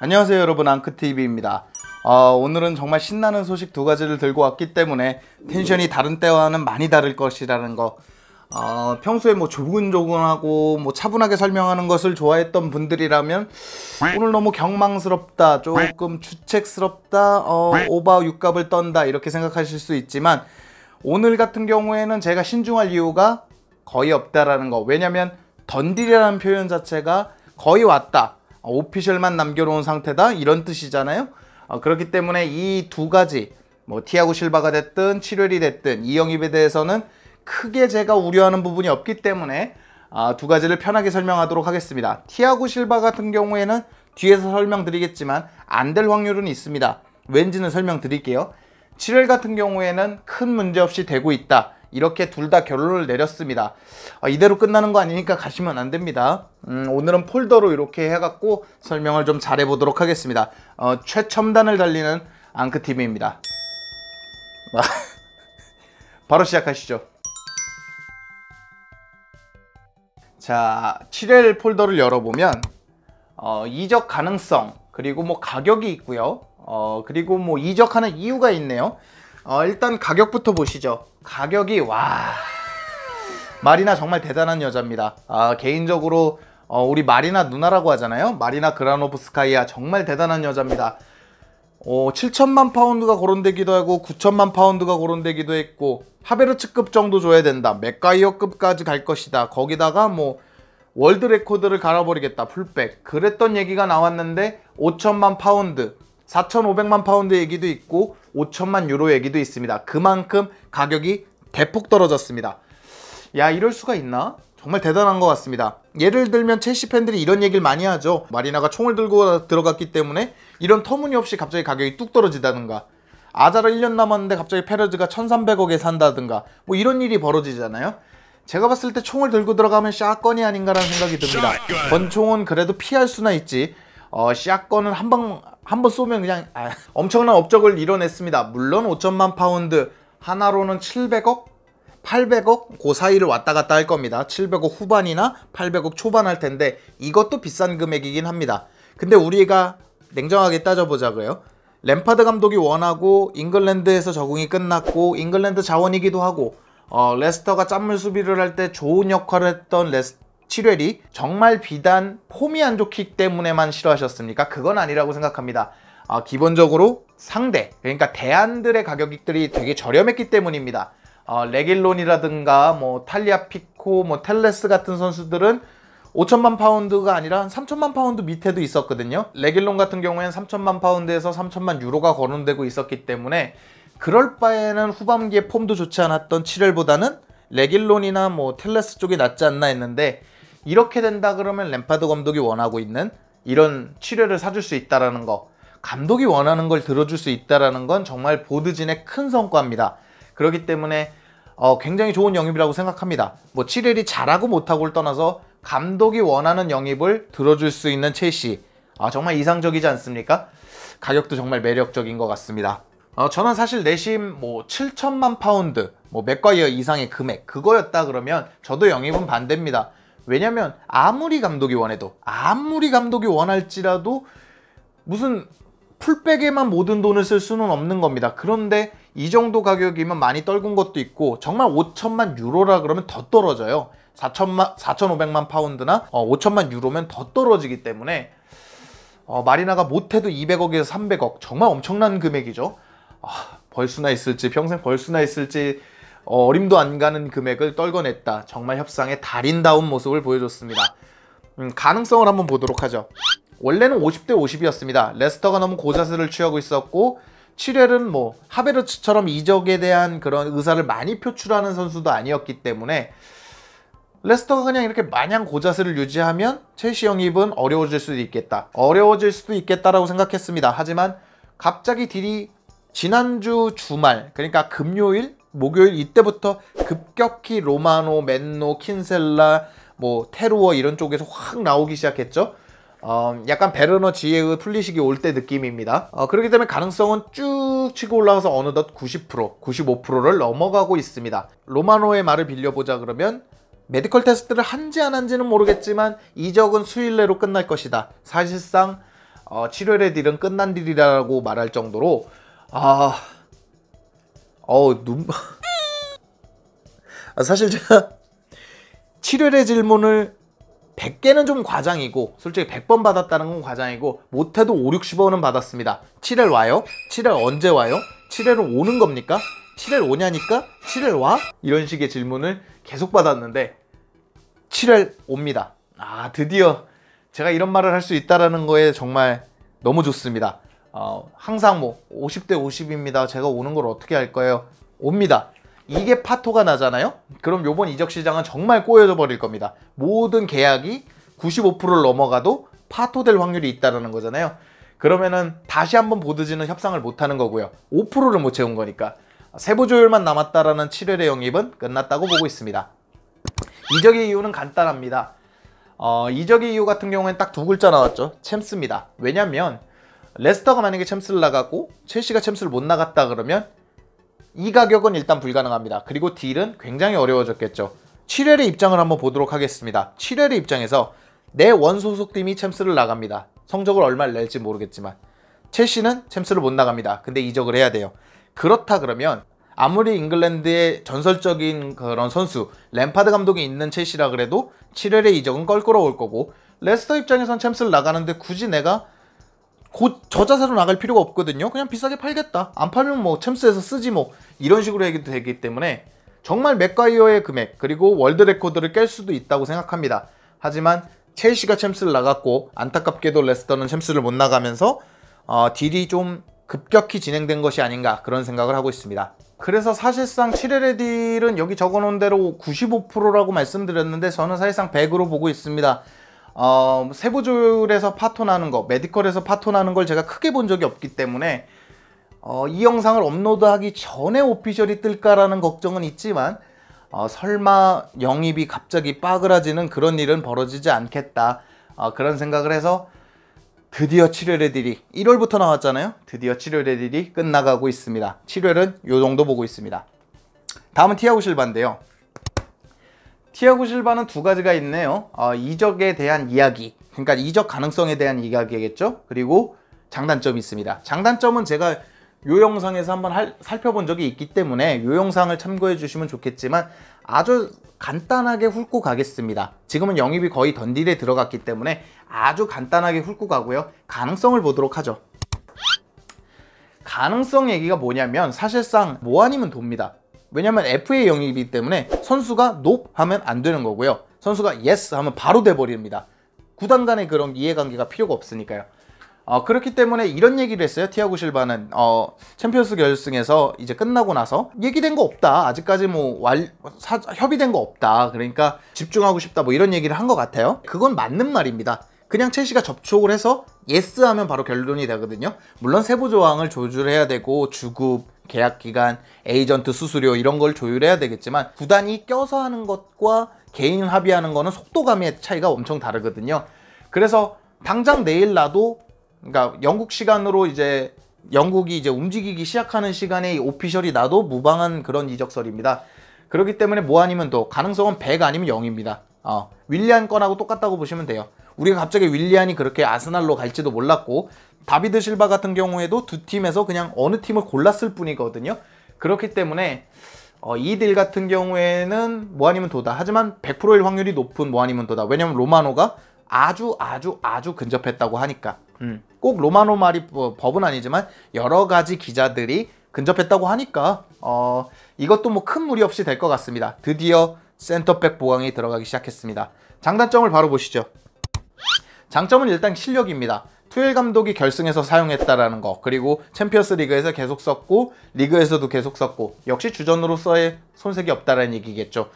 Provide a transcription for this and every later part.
안녕하세요 여러분, 앙크TV입니다. 오늘은 정말 신나는 소식 두 가지를 들고 왔기 때문에 텐션이 다른 때와는 많이 다를 것이라는 거. 평소에 뭐 조근조근하고 뭐 차분하게 설명하는 것을 좋아했던 분들이라면 오늘 너무 경망스럽다, 조금 주책스럽다, 오바 육갑을 떤다 이렇게 생각하실 수 있지만, 오늘 같은 경우에는 제가 신중할 이유가 거의 없다라는 거. 왜냐면 던딜이라는 표현 자체가 거의 왔다, 오피셜만 남겨놓은 상태다 이런 뜻이잖아요. 그렇기 때문에 이 두 가지, 뭐 티아고 실바가 됐든 치렐이 됐든 이 영입에 대해서는 크게 제가 우려하는 부분이 없기 때문에 두 가지를 편하게 설명하도록 하겠습니다. 티아고 실바 같은 경우에는 뒤에서 설명드리겠지만 안 될 확률은 있습니다. 왠지는 설명드릴게요. 치렐 같은 경우에는 큰 문제 없이 되고 있다, 이렇게 둘 다 결론을 내렸습니다. 이대로 끝나는 거 아니니까 가시면 안 됩니다. 오늘은 폴더로 이렇게 해갖고 설명을 좀 잘해보도록 하겠습니다. 최첨단을 달리는 앙크TV입니다. 바로 시작하시죠. 자, 치렐 폴더를 열어보면 이적 가능성, 그리고 뭐 가격이 있고요. 그리고 뭐 이적하는 이유가 있네요. 일단 가격부터 보시죠. 가격이 마리나 정말 대단한 여자입니다. 개인적으로 우리 마리나 누나라고 하잖아요. 마리나 그라노브스카이아 정말 대단한 여자입니다. 7천만 파운드가 거론되기도 하고 9천만 파운드가 거론되기도 했고, 하베르츠급 정도 줘야 된다, 맥가이어급까지 갈 것이다, 거기다가 뭐 월드 레코드를 갈아버리겠다, 풀백, 그랬던 얘기가 나왔는데 5천만 파운드, 4,500만 파운드 얘기도 있고 5천만 유로 얘기도 있습니다. 그만큼 가격이 대폭 떨어졌습니다. 야, 이럴 수가 있나? 정말 대단한 것 같습니다. 예를 들면 첼시 팬들이 이런 얘기를 많이 하죠. 마리나가 총을 들고 들어갔기 때문에 이런 터무니없이 갑자기 가격이 뚝 떨어지다든가, 아자라 1년 남았는데 갑자기 페레즈가 1,300억에 산다든가, 뭐 이런 일이 벌어지잖아요. 제가 봤을 때 총을 들고 들어가면 샷건이 아닌가라는 생각이 듭니다. 권총은 그래도 피할 수나 있지, 샷건은 한 번 쏘면 그냥 엄청난 업적을 이뤄냈습니다. 물론 5천만 파운드 하나로는 700억? 800억? 그 사이를 왔다 갔다 할 겁니다. 700억 후반이나 800억 초반 할 텐데 이것도 비싼 금액이긴 합니다. 근데 우리가 냉정하게 따져보자고요. 램파드 감독이 원하고 잉글랜드에서 적응이 끝났고 잉글랜드 자원이기도 하고, 레스터가 짠물 수비를 할 때 좋은 역할을 했던 치렐이 정말 비단 폼이 안 좋기 때문에만 싫어하셨습니까? 그건 아니라고 생각합니다. 기본적으로 상대, 그러니까 대안들의 가격들이 되게 저렴했기 때문입니다. 레길론이라든가 뭐 탈리아피코, 뭐 텔레스 같은 선수들은 5천만 파운드가 아니라 3천만 파운드 밑에도 있었거든요. 레길론 같은 경우에는 3천만 파운드에서 3천만 유로가 거론되고 있었기 때문에 그럴 바에는 후반기에 폼도 좋지 않았던 치렐보다는 레길론이나 뭐 텔레스 쪽이 낫지 않나 했는데, 이렇게 된다 그러면 램파드 감독이 원하고 있는 이런 치렐을 사줄 수 있다라는 거, 감독이 원하는 걸 들어줄 수 있다라는 건 정말 보드진의 큰 성과입니다. 그렇기 때문에 굉장히 좋은 영입이라고 생각합니다. 뭐 치렐이 잘하고 못하고를 떠나서 감독이 원하는 영입을 들어줄 수 있는 첼시, 정말 이상적이지 않습니까? 가격도 정말 매력적인 것 같습니다. 저는 사실 내심 뭐 7천만 파운드, 뭐 맥과이어 이상의 금액, 그거였다 그러면 저도 영입은 반대입니다. 왜냐면 아무리 감독이 원할지라도 무슨 풀백에만 모든 돈을 쓸 수는 없는 겁니다. 그런데 이 정도 가격이면 많이 떨군 것도 있고, 정말 5천만 유로라 그러면 더 떨어져요. 4,500만 파운드나 5천만 유로면 더 떨어지기 때문에 마리나가 못해도 200억에서 300억, 정말 엄청난 금액이죠. 벌 수나 있을지, 평생 벌 수나 있을지 어림도 안 가는 금액을 떨궈냈다. 정말 협상의 달인다운 모습을 보여줬습니다. 가능성을 한번 보도록 하죠. 원래는 50대 50이었습니다. 레스터가 너무 고자세를 취하고 있었고, 치렐은 뭐 하베르츠처럼 이적에 대한 그런 의사를 많이 표출하는 선수도 아니었기 때문에 레스터가 그냥 이렇게 마냥 고자세를 유지하면 첼시 영입은 어려워질 수도 있겠다라고 생각했습니다. 하지만 갑자기 딜이 지난주 주말, 그러니까 금요일, 목요일 이때부터 급격히 로마노, 맨노, 킨셀라, 뭐 테루어 이런 쪽에서 확 나오기 시작했죠. 약간 베르너, 지에의 풀리식이 올 때 느낌입니다. 그렇기 때문에 가능성은 쭉 치고 올라가서 어느덧 90%, 95%를 넘어가고 있습니다. 로마노의 말을 빌려보자 그러면 메디컬 테스트를 한지 안 한지는 모르겠지만 이적은 수일 내로 끝날 것이다. 사실상 7월의 딜은 끝난 딜이라고 말할 정도로 사실 제가 7월의 질문을 100개는 좀 과장이고 솔직히 100번 받았다는 건 과장이고 못해도 5, 60번은 받았습니다. 7월 와요? 7월 언제 와요? 7월은 오는 겁니까? 7월 오냐니까? 7월 와? 이런 식의 질문을 계속 받았는데 7월 옵니다. 드디어 제가 이런 말을 할 수 있다는 거에 정말 너무 좋습니다. 항상 뭐 50대 50입니다. 제가 오는 걸 어떻게 할 거예요? 옵니다. 이게 파토가 나잖아요? 그럼 요번 이적 시장은 정말 꼬여져 버릴 겁니다. 모든 계약이 95%를 넘어가도 파토될 확률이 있다는 거잖아요. 그러면은 다시 한번 보드지는 협상을 못 하는 거고요. 5%를 못 채운 거니까 세부 조율만 남았다라는 7월의 영입은 끝났다고 보고 있습니다. 이적의 이유는 간단합니다. 이적의 이유 같은 경우에는 딱 두 글자 나왔죠. 챔스입니다. 왜냐면 레스터가 만약에 챔스를 나갔고 첼시가 챔스를 못 나갔다 그러면 이 가격은 일단 불가능합니다. 그리고 딜은 굉장히 어려워졌겠죠. 7월의 입장을 한번 보도록 하겠습니다. 7월의 입장에서 내 원소속팀이 챔스를 나갑니다. 성적을 얼마를 낼지 모르겠지만 첼시는 챔스를 못 나갑니다. 근데 이적을 해야 돼요. 그렇다 그러면 아무리 잉글랜드의 전설적인 그런 선수 램파드 감독이 있는 첼시라 그래도 7월의 이적은 껄끄러울 거고 레스터 입장에선 챔스를 나가는데 굳이 내가 곧 저 자세로 나갈 필요가 없거든요. 그냥 비싸게 팔겠다. 안 팔면 뭐 챔스에서 쓰지 뭐 이런 식으로 해도 되기 때문에 정말 맥과이어의 금액 그리고 월드 레코드를 깰 수도 있다고 생각합니다. 하지만 첼시가 챔스를 나갔고 안타깝게도 레스터는 챔스를 못 나가면서 딜이 좀 급격히 진행된 것이 아닌가 그런 생각을 하고 있습니다. 그래서 사실상 7월의 딜은 여기 적어놓은 대로 95%라고 말씀드렸는데 저는 사실상 100으로 보고 있습니다. 세부 조율에서 파토 나는 거, 메디컬에서 파토 나는 걸 제가 크게 본 적이 없기 때문에 이 영상을 업로드하기 전에 오피셜이 뜰까라는 걱정은 있지만 설마 영입이 갑자기 빠그라지는 그런 일은 벌어지지 않겠다 그런 생각을 해서 드디어 7월의 딜이 1월부터 나왔잖아요. 드디어 7월의 딜이 끝나가고 있습니다. 7월은 요 정도 보고 있습니다. 다음은 티아고 실바인데요. 티아고 실바는 두 가지가 있네요. 이적에 대한 이야기, 그러니까 이적 가능성에 대한 이야기겠죠. 그리고 장단점이 있습니다. 장단점은 제가 요 영상에서 한번 살펴본 적이 있기 때문에 요 영상을 참고해 주시면 좋겠지만 아주 간단하게 훑고 가겠습니다. 지금은 영입이 거의 던딜에 들어갔기 때문에 아주 간단하게 훑고 가고요. 가능성을 보도록 하죠. 가능성 얘기가 뭐냐면 사실상 뭐 아니면 돕니다. 왜냐면 FA 영입이기 때문에 선수가 NO 하면 안 되는 거고요. 선수가 YES 하면 바로 돼버립니다. 구단 간의 그런 이해관계가 필요가 없으니까요. 그렇기 때문에 이런 얘기를 했어요. 티아고 실바는 챔피언스 결승에서 이제 끝나고 나서 얘기된 거 없다. 아직까지 뭐 협의된 거 없다. 그러니까 집중하고 싶다. 뭐 이런 얘기를 한 것 같아요. 그건 맞는 말입니다. 그냥 첼시가 접촉을 해서 예스 하면 바로 결론이 되거든요. 물론 세부 조항을 조율해야 되고 주급, 계약 기간, 에이전트 수수료 이런 걸 조율해야 되겠지만 구단이 껴서 하는 것과 개인 합의하는 거는 속도감의 차이가 엄청 다르거든요. 그래서 당장 내일 나도 그러니까 영국 시간으로 이제 영국이 이제 움직이기 시작하는 시간에 오피셜이 나도 무방한 그런 이적설입니다. 그렇기 때문에 뭐 아니면 또 가능성은 100 아니면 0입니다. 윌리안 건하고 똑같다고 보시면 돼요. 우리가 갑자기 윌리안이 그렇게 아스날로 갈지도 몰랐고 다비드 실바 같은 경우에도 두 팀에서 그냥 어느 팀을 골랐을 뿐이거든요. 그렇기 때문에 이 딜 같은 경우에는 뭐 아니면 도다. 하지만 100%일 확률이 높은 뭐 아니면 도다. 왜냐면 로마노가 아주 근접했다고 하니까. 꼭 로마노 말이 법은 아니지만 여러 가지 기자들이 근접했다고 하니까 이것도 뭐 큰 무리 없이 될 것 같습니다. 드디어 센터백 보강이 들어가기 시작했습니다. 장단점을 바로 보시죠. 장점은 일단 실력입니다. 투엘 감독이 결승에서 사용했다라는 거, 그리고 챔피언스 리그에서 계속 썼고 리그에서도 계속 썼고 역시 주전으로서의 손색이 없다라는 얘기겠죠.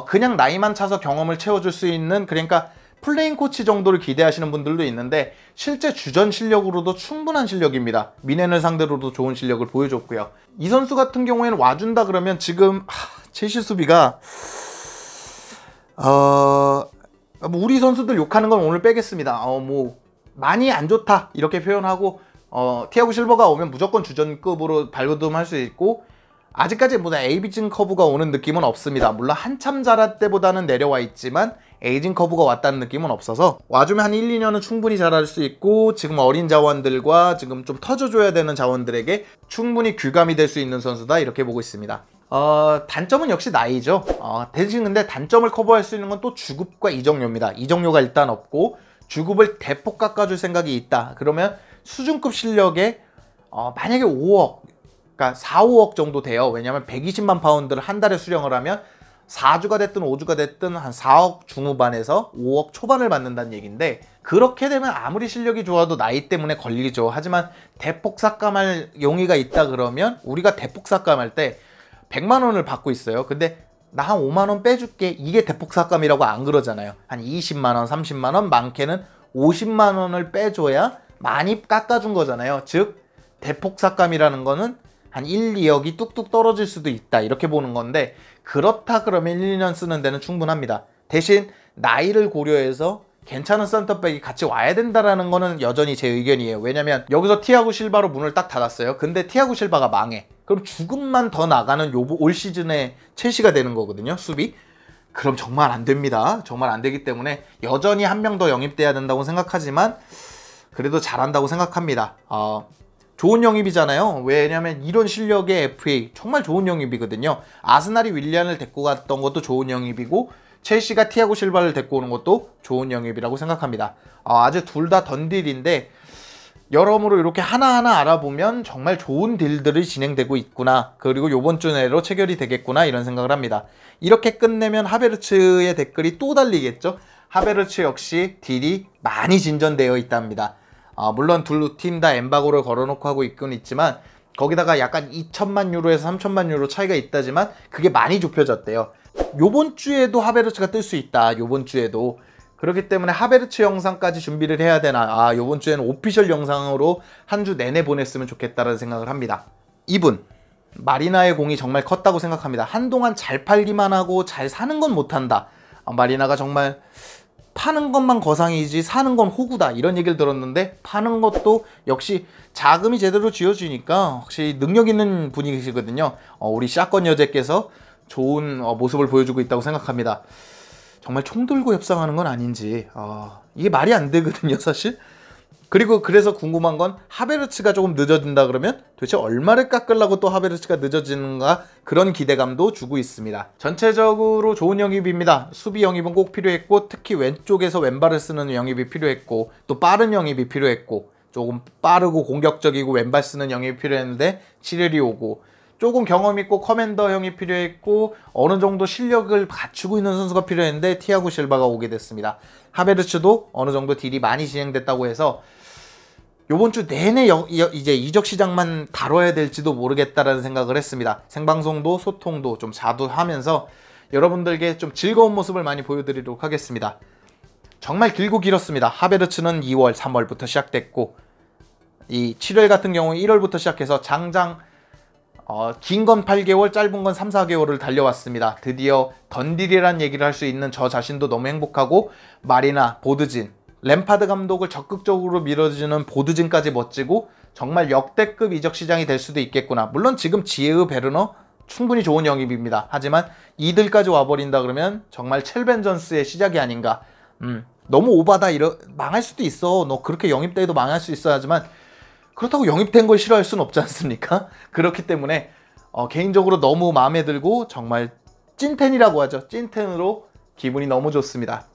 그냥 나이만 차서 경험을 채워줄 수 있는, 그러니까 플레잉 코치 정도를 기대하시는 분들도 있는데 실제 주전 실력으로도 충분한 실력입니다. 미넨을 상대로도 좋은 실력을 보여줬고요. 이 선수 같은 경우에는 와준다 그러면 지금 첼시 수비가 우리 선수들 욕하는 건 오늘 빼겠습니다. 뭐 많이 안 좋다 이렇게 표현하고 티아고 실버가 오면 무조건 주전급으로 발돋움할 수 있고 아직까지 무슨 에이징 커브가 오는 느낌은 없습니다. 물론 한참 자랄 때보다는 내려와 있지만 에이징 커브가 왔다는 느낌은 없어서 와주면 한 1, 2년은 충분히 자랄 수 있고 지금 어린 자원들과 지금 좀 터져줘야 되는 자원들에게 충분히 귀감이 될 수 있는 선수다, 이렇게 보고 있습니다. 단점은 역시 나이죠. 대신 근데 단점을 커버할 수 있는 건 또 주급과 이적료입니다. 이적료가 일단 없고 주급을 대폭 깎아줄 생각이 있다. 그러면 수준급 실력에 만약에 5억, 그러니까 4, 5억 정도 돼요. 왜냐하면 120만 파운드를 한 달에 수령을 하면 4주가 됐든 5주가 됐든 한 4억 중후반에서 5억 초반을 받는다는 얘기인데, 그렇게 되면 아무리 실력이 좋아도 나이 때문에 걸리죠. 하지만 대폭 삭감할 용의가 있다 그러면 우리가 대폭 삭감할 때 100만 원을 받고 있어요. 근데 나 한 5만 원 빼줄게, 이게 대폭 삭감이라고 안 그러잖아요. 한 20만 원, 30만 원, 많게는 50만 원을 빼줘야 많이 깎아준 거잖아요. 즉 대폭 삭감이라는 거는 한 1, 2억이 뚝뚝 떨어질 수도 있다, 이렇게 보는 건데, 그렇다 그러면 1, 2년 쓰는 데는 충분합니다. 대신 나이를 고려해서 괜찮은 센터백이 같이 와야 된다라는 거는 여전히 제 의견이에요. 왜냐면 여기서 티아고 실바로 문을 딱 닫았어요. 근데 티아고 실바가 망해. 그럼 조금만 더 나가는 올 시즌에 첼시가 되는 거거든요, 수비. 그럼 정말 안 됩니다. 정말 안 되기 때문에 여전히 한 명 더 영입돼야 된다고 생각하지만 그래도 잘한다고 생각합니다. 좋은 영입이잖아요. 왜냐면 이런 실력의 FA 정말 좋은 영입이거든요. 아스날이 윌리안을 데리고 갔던 것도 좋은 영입이고 첼시가 티아고 실바를 데리고 오는 것도 좋은 영입이라고 생각합니다. 아주 둘 다 던딜인데 여러모로 이렇게 하나하나 알아보면 정말 좋은 딜들이 진행되고 있구나, 그리고 요번 주 내로 체결이 되겠구나, 이런 생각을 합니다. 이렇게 끝내면 하베르츠의 댓글이 또 달리겠죠. 하베르츠 역시 딜이 많이 진전되어 있답니다. 물론 둘 팀 다 엠바고를 걸어놓고 하고 있긴 있지만 거기다가 약간 2천만 유로에서 3천만 유로 차이가 있다지만 그게 많이 좁혀졌대요. 요번 주에도 하베르츠가 뜰 수 있다, 요번 주에도. 그렇기 때문에 하베르츠 영상까지 준비를 해야 되나, 요번 주에는 오피셜 영상으로 한 주 내내 보냈으면 좋겠다는 생각을 합니다. 이분 마리나의 공이 정말 컸다고 생각합니다. 한동안 잘 팔기만 하고 잘 사는 건 못한다, 마리나가 정말 파는 것만 거상이지 사는 건 호구다, 이런 얘기를 들었는데 파는 것도 역시 자금이 제대로 쥐어주니까 확실히 능력 있는 분이시거든요. 우리 샷건 여제께서 좋은 모습을 보여주고 있다고 생각합니다. 정말 총 들고 협상하는 건 아닌지 이게 말이 안 되거든요, 사실. 그리고 그래서 궁금한 건 하베르츠가 조금 늦어진다 그러면 도대체 얼마를 깎으려고 또 하베르츠가 늦어지는가, 그런 기대감도 주고 있습니다. 전체적으로 좋은 영입입니다. 수비 영입은 꼭 필요했고 특히 왼쪽에서 왼발을 쓰는 영입이 필요했고 또 빠른 영입이 필요했고 조금 빠르고 공격적이고 왼발 쓰는 영입이 필요했는데 치레리 오고, 조금 경험 있고 커맨더 형이 필요했고 어느 정도 실력을 갖추고 있는 선수가 필요했는데 티아고 실바가 오게 됐습니다. 하베르츠도 어느 정도 딜이 많이 진행됐다고 해서 요번 주 내내 이제 이적 시장만 다뤄야 될지도 모르겠다라는 생각을 했습니다. 생방송도 소통도 좀 자주 하면서 여러분들께 좀 즐거운 모습을 많이 보여드리도록 하겠습니다. 정말 길고 길었습니다. 하베르츠는 2월, 3월부터 시작됐고 이 7월 같은 경우 1월부터 시작해서 장장 긴 건 8개월, 짧은 건 3, 4개월을 달려왔습니다. 드디어 던딜이란 얘기를 할 수 있는 저 자신도 너무 행복하고, 마리나, 보드진, 램파드 감독을 적극적으로 밀어주는 보드진까지 멋지고 정말 역대급 이적 시장이 될 수도 있겠구나. 물론 지금 지에우 베르너 충분히 좋은 영입입니다. 하지만 이들까지 와버린다 그러면 정말 첼벤 존스의 시작이 아닌가. 너무 오바다, 망할 수도 있어. 너 그렇게 영입돼도 망할 수 있어. 하지만 그렇다고 영입된 걸 싫어할 수는 없지 않습니까? 그렇기 때문에 개인적으로 너무 마음에 들고 정말 찐텐이라고 하죠. 찐텐으로 기분이 너무 좋습니다.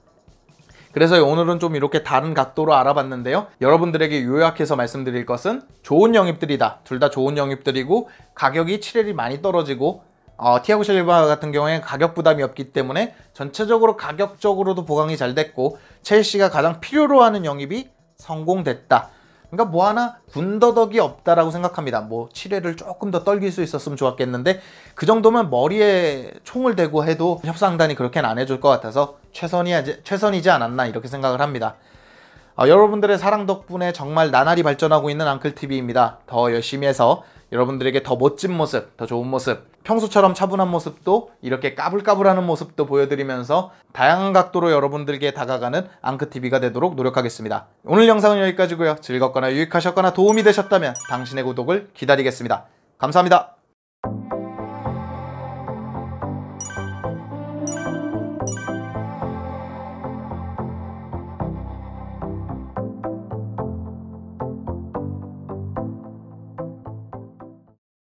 그래서 오늘은 좀 이렇게 다른 각도로 알아봤는데요. 여러분들에게 요약해서 말씀드릴 것은 좋은 영입들이다. 둘 다 좋은 영입들이고 가격이 7L이 많이 떨어지고 티아고 실바 같은 경우에 가격 부담이 없기 때문에 전체적으로 가격적으로도 보강이 잘 됐고 첼시가 가장 필요로 하는 영입이 성공됐다. 그러니까 뭐 하나 군더더기 없다라고 생각합니다. 뭐 7회를 조금 더 떨길 수 있었으면 좋았겠는데 그 정도면 머리에 총을 대고 해도 협상단이 그렇게는 안 해줄 것 같아서 최선이지 않았나, 이렇게 생각을 합니다. 여러분들의 사랑 덕분에 정말 나날이 발전하고 있는 앙클TV입니다. 더 열심히 해서 여러분들에게 더 멋진 모습, 더 좋은 모습, 평소처럼 차분한 모습도 이렇게 까불까불하는 모습도 보여드리면서 다양한 각도로 여러분들께 다가가는 앙크TV가 되도록 노력하겠습니다. 오늘 영상은 여기까지고요. 즐겁거나 유익하셨거나 도움이 되셨다면 당신의 구독을 기다리겠습니다. 감사합니다.